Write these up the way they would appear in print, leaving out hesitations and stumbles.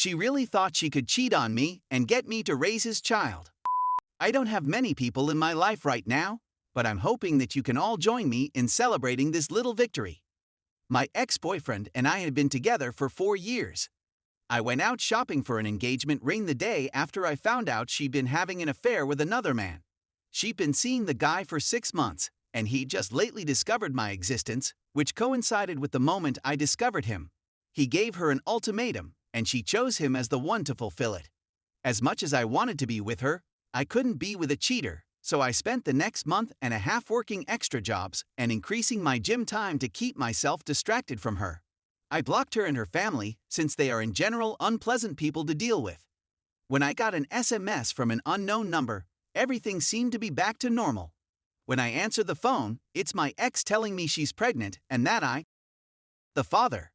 She really thought she could cheat on me and get me to raise his child. I don't have many people in my life right now, but I'm hoping that you can all join me in celebrating this little victory. My ex-boyfriend and I had been together for 4 years. I went out shopping for an engagement ring the day after I found out she'd been having an affair with another man. She'd been seeing the guy for 6 months, and he'd just lately discovered my existence, which coincided with the moment I discovered him. He gave her an ultimatum, and she chose him as the one to fulfill it. As much as I wanted to be with her, I couldn't be with a cheater, so I spent the next month and a half working extra jobs and increasing my gym time to keep myself distracted from her. I blocked her and her family since they are in general unpleasant people to deal with. When I got an SMS from an unknown number, everything seemed to be back to normal. When I answer the phone, it's my ex telling me she's pregnant and that I'm the father.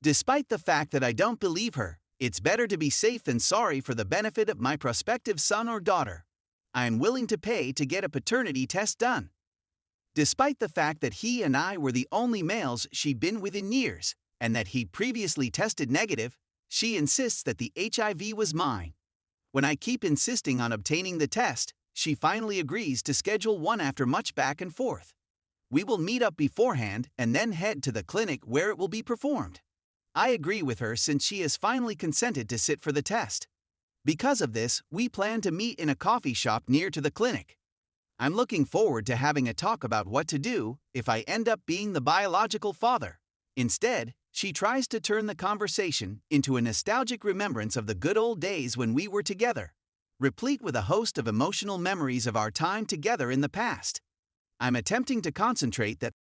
Despite the fact that I don't believe her, it's better to be safe than sorry for the benefit of my prospective son or daughter. I am willing to pay to get a paternity test done. Despite the fact that he and I were the only males she'd been with in years, and that he'd previously tested negative, she insists that the HIV was mine. When I keep insisting on obtaining the test, she finally agrees to schedule one after much back and forth. We will meet up beforehand and then head to the clinic where it will be performed. I agree with her since she has finally consented to sit for the test. Because of this, we plan to meet in a coffee shop near to the clinic. I'm looking forward to having a talk about what to do if I end up being the biological father. Instead, she tries to turn the conversation into a nostalgic remembrance of the good old days when we were together, replete with a host of emotional memories of our time together in the past. I'm attempting to concentrate that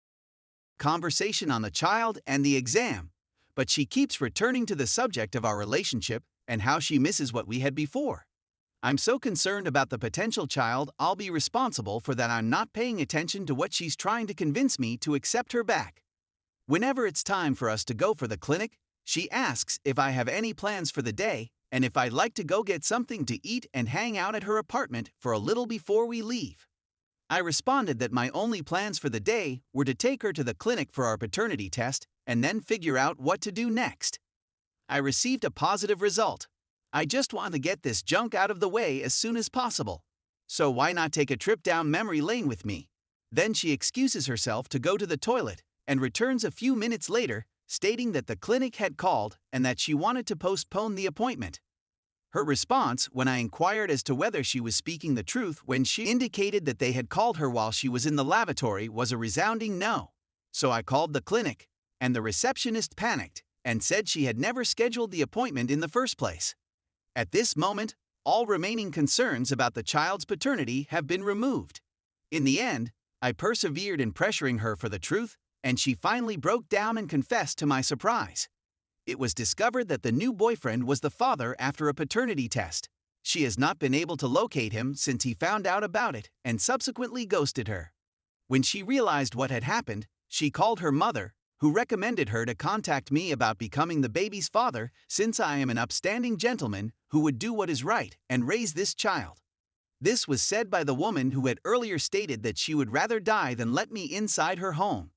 conversation on the child and the exam, but she keeps returning to the subject of our relationship and how she misses what we had before. I'm so concerned about the potential child I'll be responsible for that I'm not paying attention to what she's trying to convince me to accept her back. Whenever it's time for us to go for the clinic, she asks if I have any plans for the day and if I'd like to go get something to eat and hang out at her apartment for a little before we leave. I responded that my only plans for the day were to take her to the clinic for our paternity test and then figure out what to do next. I received a positive result. I just want to get this junk out of the way as soon as possible. So why not take a trip down memory lane with me? Then she excuses herself to go to the toilet and returns a few minutes later, stating that the clinic had called and that she wanted to postpone the appointment. Her response when I inquired as to whether she was speaking the truth when she indicated that they had called her while she was in the lavatory was a resounding no. So I called the clinic, and the receptionist panicked and said she had never scheduled the appointment in the first place. At this moment, all remaining concerns about the child's paternity have been removed. In the end, I persevered in pressuring her for the truth, and she finally broke down and confessed to my surprise. It was discovered that the new boyfriend was the father after a paternity test. She has not been able to locate him since he found out about it and subsequently ghosted her. When she realized what had happened, she called her mother, who recommended her to contact me about becoming the baby's father since I am an upstanding gentleman who would do what is right and raise this child. This was said by the woman who had earlier stated that she would rather die than let me inside her home.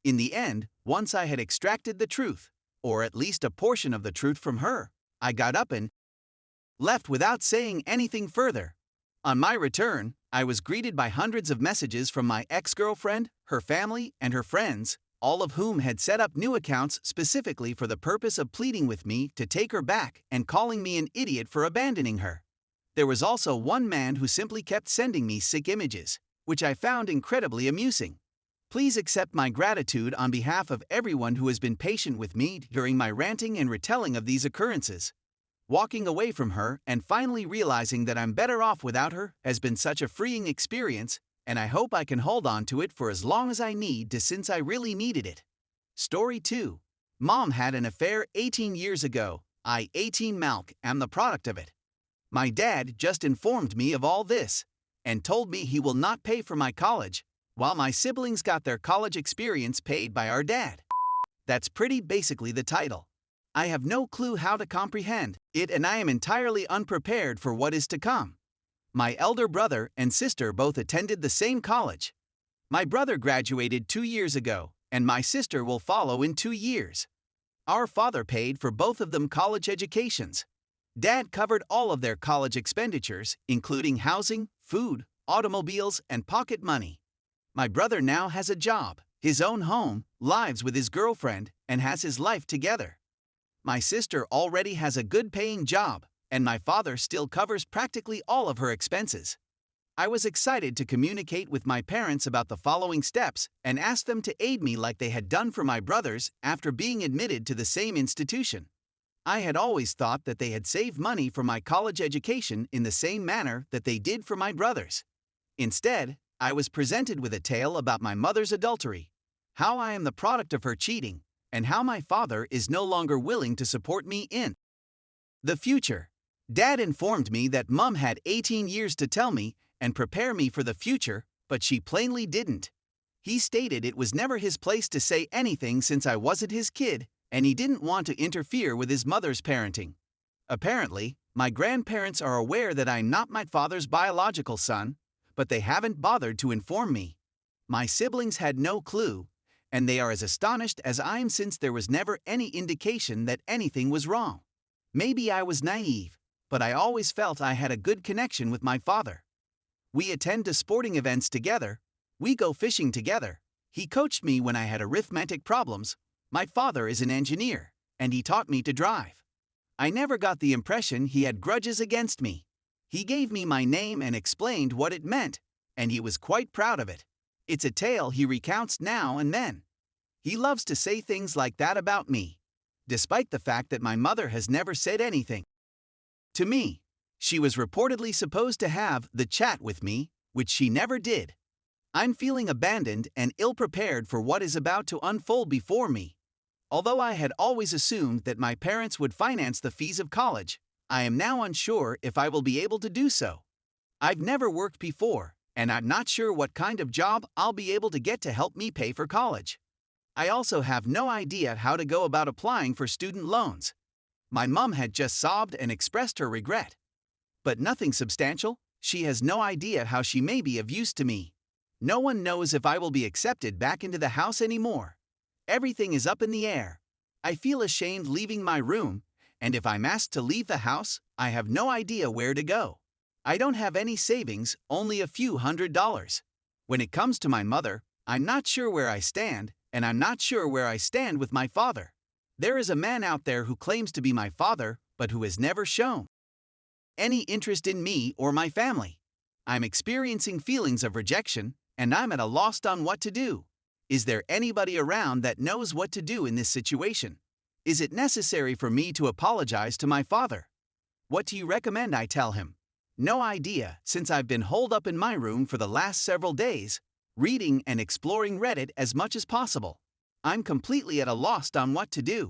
In the end, once I had extracted the truth, or at least a portion of the truth from her, I got up and left without saying anything further. On my return, I was greeted by hundreds of messages from my ex-girlfriend, her family, and her friends, all of whom had set up new accounts specifically for the purpose of pleading with me to take her back and calling me an idiot for abandoning her. There was also one man who simply kept sending me sick images, which I found incredibly amusing. Please accept my gratitude on behalf of everyone who has been patient with me during my ranting and retelling of these occurrences. Walking away from her and finally realizing that I'm better off without her has been such a freeing experience, and I hope I can hold on to it for as long as I need to since I really needed it. Story 2. Mom had an affair 18 years ago. I, 18 Malk, am the product of it. My dad just informed me of all this and told me he will not pay for my college, while my siblings got their college experience paid by our dad. That's pretty basically the title. I have no clue how to comprehend it, and I am entirely unprepared for what is to come. My elder brother and sister both attended the same college. My brother graduated 2 years ago, and my sister will follow in 2 years. Our father paid for both of them college educations. Dad covered all of their college expenditures, including housing, food, automobiles, and pocket money. My brother now has a job, his own home, lives with his girlfriend, and has his life together. My sister already has a good-paying job, and my father still covers practically all of her expenses. I was excited to communicate with my parents about the following steps and ask them to aid me like they had done for my brothers after being admitted to the same institution. I had always thought that they had saved money for my college education in the same manner that they did for my brothers. Instead, I was presented with a tale about my mother's adultery, how I am the product of her cheating, and how my father is no longer willing to support me in the future. Dad informed me that Mom had 18 years to tell me and prepare me for the future, but she plainly didn't. He stated it was never his place to say anything since I wasn't his kid, and he didn't want to interfere with his mother's parenting. Apparently, my grandparents are aware that I'm not my father's biological son, but they haven't bothered to inform me. My siblings had no clue, and they are as astonished as I am since there was never any indication that anything was wrong. Maybe I was naive, but I always felt I had a good connection with my father. We attend to sporting events together, we go fishing together, he coached me when I had arithmetic problems, my father is an engineer, and he taught me to drive. I never got the impression he had grudges against me. He gave me my name and explained what it meant, and he was quite proud of it. It's a tale he recounts now and then. He loves to say things like that about me, despite the fact that my mother has never said anything to me. She was reportedly supposed to have the chat with me, which she never did. I'm feeling abandoned and ill-prepared for what is about to unfold before me. Although I had always assumed that my parents would finance the fees of college, I am now unsure if I will be able to do so. I've never worked before, and I'm not sure what kind of job I'll be able to get to help me pay for college. I also have no idea how to go about applying for student loans. My mom had just sobbed and expressed her regret. But nothing substantial. She has no idea how she may be of use to me. No one knows if I will be accepted back into the house anymore. Everything is up in the air. I feel ashamed leaving my room, and if I'm asked to leave the house, I have no idea where to go. I don't have any savings, only a few $100s. When it comes to my mother, I'm not sure where I stand, and I'm not sure where I stand with my father. There is a man out there who claims to be my father, but who has never shown any interest in me or my family. I'm experiencing feelings of rejection, and I'm at a loss on what to do. Is there anybody around that knows what to do in this situation? Is it necessary for me to apologize to my father? What do you recommend I tell him? No idea, since I've been holed up in my room for the last several days, reading and exploring Reddit as much as possible. I'm completely at a loss on what to do.